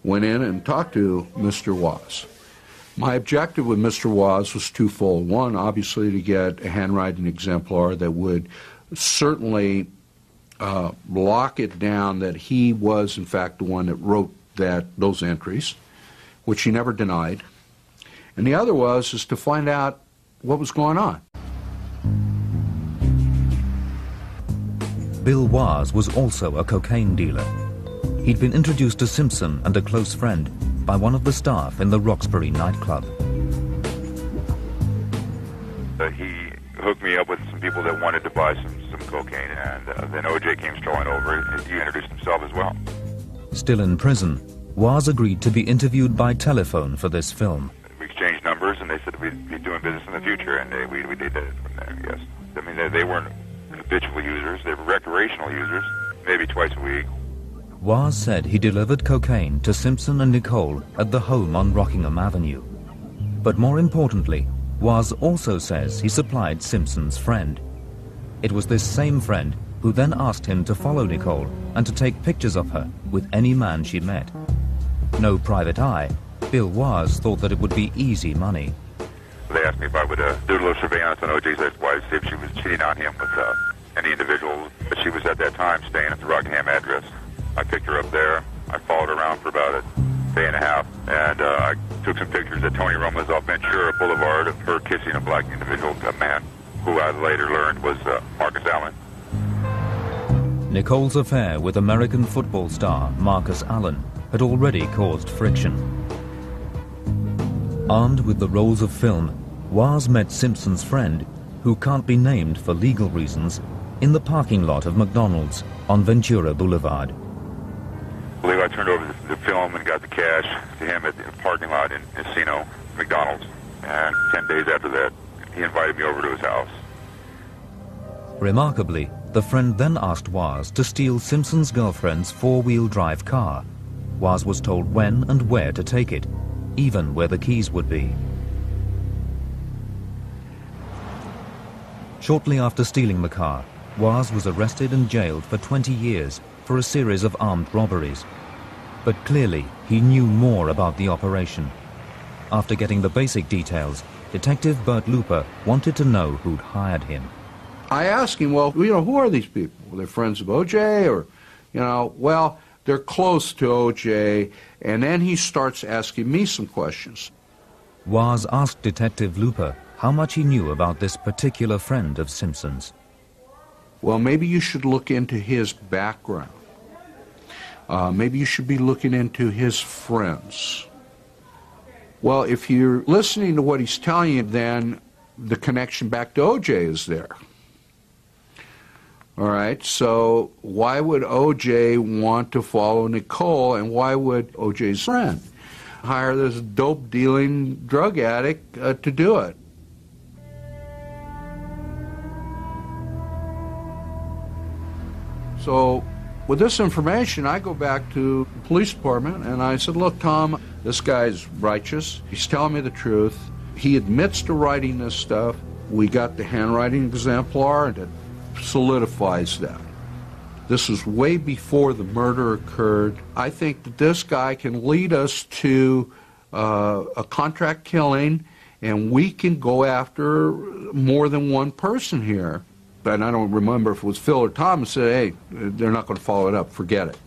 went in and talked to Mr. Waz. My objective with Mr. Waz was twofold. One, obviously, to get a handwriting exemplar that would certainly lock it down that he was, in fact, the one that wrote those entries, which he never denied. And the other is to find out what was going on. Bill Waz was also a cocaine dealer. He'd been introduced to Simpson and a close friend by one of the staff in the Roxbury nightclub. He hooked me up with some people that wanted to buy some cocaine, and then OJ came strolling over, and he introduced himself as well. Still in prison, Waz agreed to be interviewed by telephone for this film. We exchanged numbers, and they said we'd be doing business in the future, and we did that from there, yes. I mean, they weren't habitual users, they were recreational users, maybe twice a week. Waz said he delivered cocaine to Simpson and Nicole at the home on Rockingham Avenue. But more importantly, Waz also says he supplied Simpson's friend. It was this same friend who then asked him to follow Nicole and to take pictures of her with any man she met. No private eye, Bill Waz thought that it would be easy money. They asked me if I would do a little surveillance on OJ's ex-wife, see if she was cheating on him with any individual. But she was at that time staying at the Rockingham address. I picked her up there. I followed her around for about a day and a half, and I took some pictures at Tony Roma's off Ventura Boulevard of her kissing a black individual, a man who I later learned was Marcus Allen. Nicole's affair with American football star Marcus Allen had already caused friction. Armed with the rolls of film, Waz met Simpson's friend, who can't be named for legal reasons, in the parking lot of McDonald's on Ventura Boulevard. I believe I turned over the film and got the cash to him at the parking lot in Encino, McDonald's. And 10 days after that, he invited me over to his house. Remarkably, the friend then asked Waz to steal Simpson's girlfriend's four-wheel drive car. Waz was told when and where to take it, even where the keys would be. Shortly after stealing the car, Waz was arrested and jailed for 20 years for a series of armed robberies. But clearly, he knew more about the operation. After getting the basic details, Detective Bert Looper wanted to know who'd hired him. I asked him, well, who are these people? Were they friends of OJ or, well, they're close to OJ. And then he starts asking me some questions. Waz asked Detective Looper how much he knew about this particular friend of Simpson's. Well, maybe you should look into his background. Maybe you should be looking into his friends. Well, if you're listening to what he's telling you, then the connection back to OJ is there. All right, so why would OJ want to follow Nicole, and why would OJ's friend hire this dope-dealing drug addict to do it? So with this information, I go back to the police department, and I said, look, Tom, this guy's righteous. He's telling me the truth. He admits to writing this stuff. We got the handwriting exemplar, and it solidifies that. This was way before the murder occurred. I think that this guy can lead us to a contract killing, and we can go after more than one person here. And I don't remember if it was Phil or Tom who said, hey, they're not going to follow it up, forget it.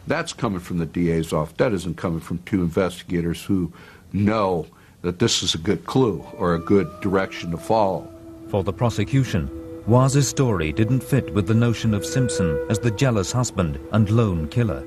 That's coming from the DA's office. That isn't coming from two investigators who know that this is a good clue or a good direction to follow. For the prosecution, Waz's story didn't fit with the notion of Simpson as the jealous husband and lone killer.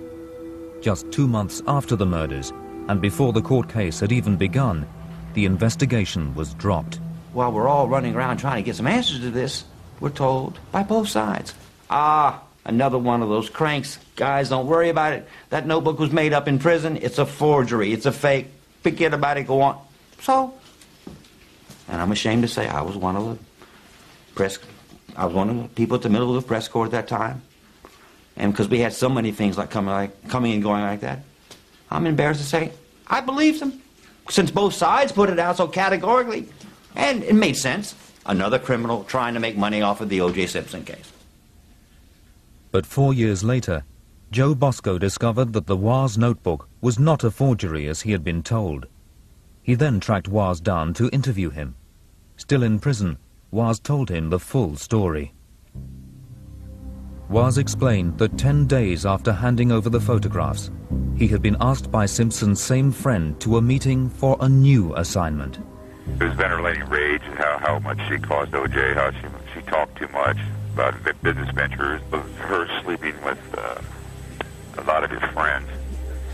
Just 2 months after the murders, and before the court case had even begun, the investigation was dropped. While we're all running around trying to get some answers to this, we're told by both sides, another one of those cranks. Guys, don't worry about it. That notebook was made up in prison. It's a forgery. It's a fake. Forget about it. Go on. So, and I'm ashamed to say I was one of the people at the middle of the press corps at that time. And because we had so many things like coming and going like that, I'm embarrassed to say I believed them, since both sides put it out so categorically. And it made sense. Another criminal trying to make money off of the OJ Simpson case. But 4 years later, Joe Bosco discovered that the Waz notebook was not a forgery as he had been told. He then tracked Waz down to interview him. Still in prison, Waz told him the full story. Waz explained that 10 days after handing over the photographs, he had been asked by Simpson's same friend to a meeting for a new assignment. It was venerating rage, how much she caused OJ, how she talked too much about business ventures, her sleeping with a lot of his friends.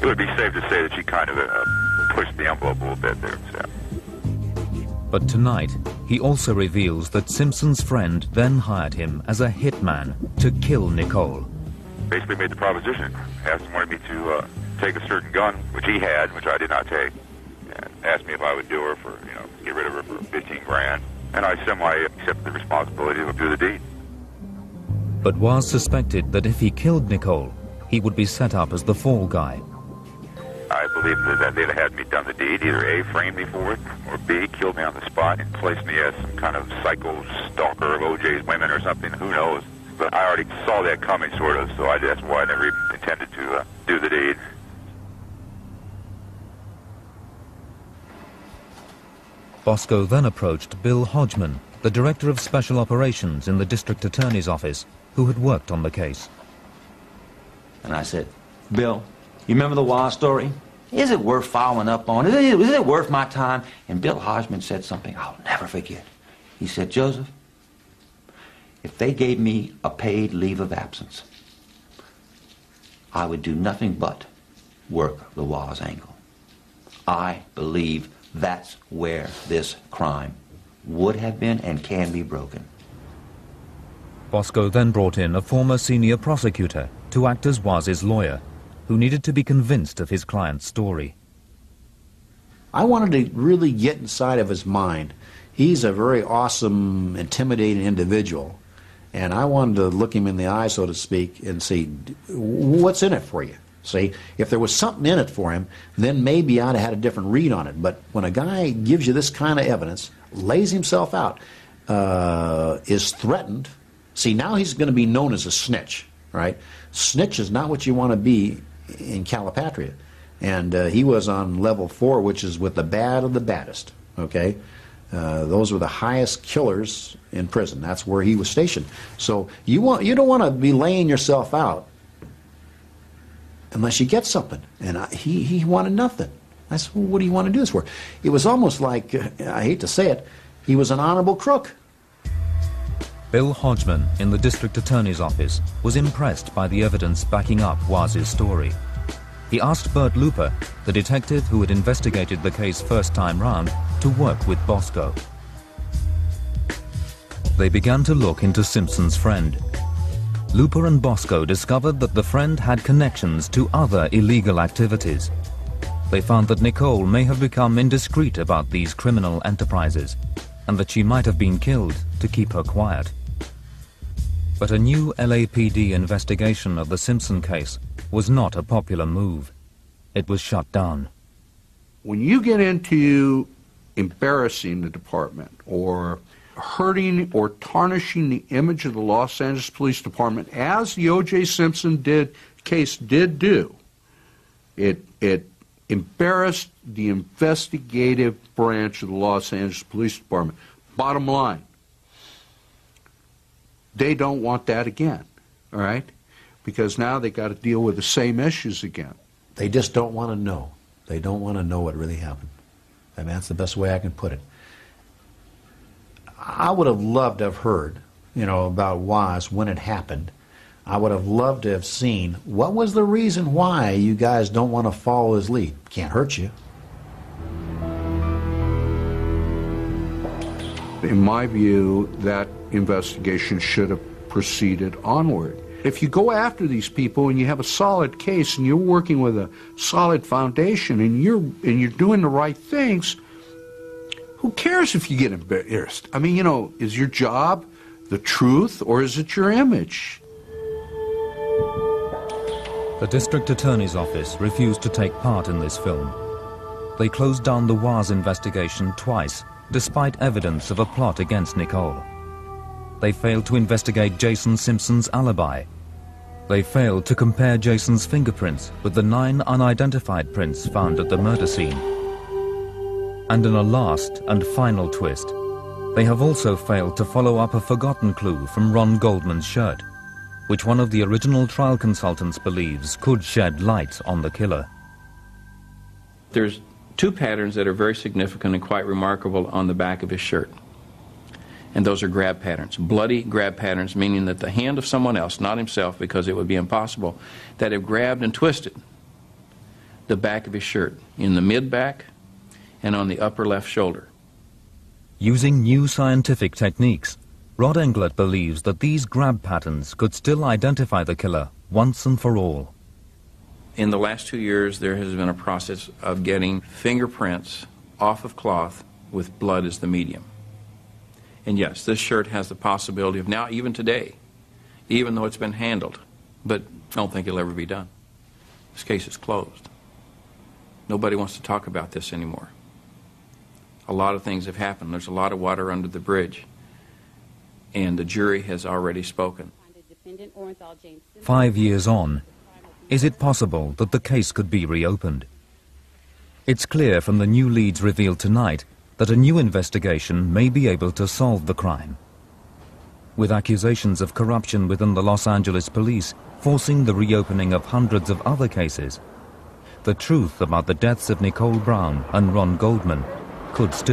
It would be safe to say that she kind of pushed the envelope a little bit there. So. But tonight, he also reveals that Simpson's friend then hired him as a hitman to kill Nicole. Basically made the proposition. Asked him, wanted me to take a certain gun, which he had, which I did not take. And asked me if I would do her for, get rid of her for 15 grand. And I semi-accepted the responsibility to do the deed. But Waz suspected that if he killed Nicole, he would be set up as the fall guy. I believe that they'd have had me done the deed, either A, framed me for it, or B, killed me on the spot and placed me as some kind of psycho stalker of OJ's women or something, who knows. But I already saw that coming, sort of, so that's why I never even intended to do the deed. Bosco then approached Bill Hodgman, the Director of Special Operations in the District Attorney's Office, who had worked on the case. And I said, Bill, you remember the Waz story? Is it worth following up on? Is it worth my time? And Bill Hodgman said something I'll never forget. He said, Joseph, if they gave me a paid leave of absence, I would do nothing but work the Waz angle. I believe that's where this crime would have been and can be broken. Bosco then brought in a former senior prosecutor to act as Waz's lawyer, who needed to be convinced of his client's story. I wanted to really get inside of his mind. He's a very awesome, intimidating individual, and I wanted to look him in the eye, so to speak, and see what's in it for you. See, if there was something in it for him, then maybe I'd have had a different read on it. But when a guy gives you this kind of evidence, lays himself out, is threatened, see, now he's going to be known as a snitch, right? Snitch is not what you want to be in Calipatria. And he was on level 4, which is with the bad of the baddest, okay? Those were the highest killers in prison. That's where he was stationed. So you don't want to be laying yourself out unless you get something. And he wanted nothing. I said, well, what do you want to do this for? It was almost like, I hate to say it, he was an honorable crook. Bill Hodgman in the District Attorney's Office was impressed by the evidence backing up Waz's story. He asked Bert Looper, the detective who had investigated the case first time round, to work with Bosco. They began to look into Simpson's friend. Looper and Bosco discovered that the friend had connections to other illegal activities. They found that Nicole may have become indiscreet about these criminal enterprises, and that she might have been killed to keep her quiet. But a new LAPD investigation of the Simpson case was not a popular move. It was shut down. When you get into embarrassing the department or hurting or tarnishing the image of the Los Angeles Police Department, as the O.J. Simpson case did do, it embarrassed the investigative branch of the Los Angeles Police Department. Bottom line, they don't want that again, all right? Because now they got to deal with the same issues again. They just don't want to know. They don't want to know what really happened. I mean, that's the best way I can put it. I would have loved to have heard, about Waz when it happened. I would have loved to have seen what was the reason why you guys don't want to follow his lead. Can't hurt you. In my view, that investigation should have proceeded onward. If you go after these people and you have a solid case and you're working with a solid foundation and you're doing the right things, who cares if you get embarrassed? I mean, is your job the truth or is it your image? The District Attorney's Office refused to take part in this film. They closed down the Waz investigation twice, despite evidence of a plot against Nicole. They failed to investigate Jason Simpson's alibi. They failed to compare Jason's fingerprints with the 9 unidentified prints found at the murder scene. And in a last and final twist, they have also failed to follow up a forgotten clue from Ron Goldman's shirt, which one of the original trial consultants believes could shed light on the killer. There's 2 patterns that are very significant and quite remarkable on the back of his shirt. And those are grab patterns, bloody grab patterns, meaning that the hand of someone else, not himself because it would be impossible, that have grabbed and twisted the back of his shirt in the mid-back and on the upper left shoulder. Using new scientific techniques, Rod Englert believes that these grab patterns could still identify the killer once and for all. In the last 2 years, there has been a process of getting fingerprints off of cloth with blood as the medium. And yes, this shirt has the possibility of now, even today, even though it's been handled, but I don't think it'll ever be done. This case is closed. Nobody wants to talk about this anymore. A lot of things have happened. There's a lot of water under the bridge, and the jury has already spoken. 5 years on, is it possible that the case could be reopened? It's clear from the new leads revealed tonight that a new investigation may be able to solve the crime. With accusations of corruption within the Los Angeles police forcing the reopening of hundreds of other cases, the truth about the deaths of Nicole Brown and Ron Goldman could still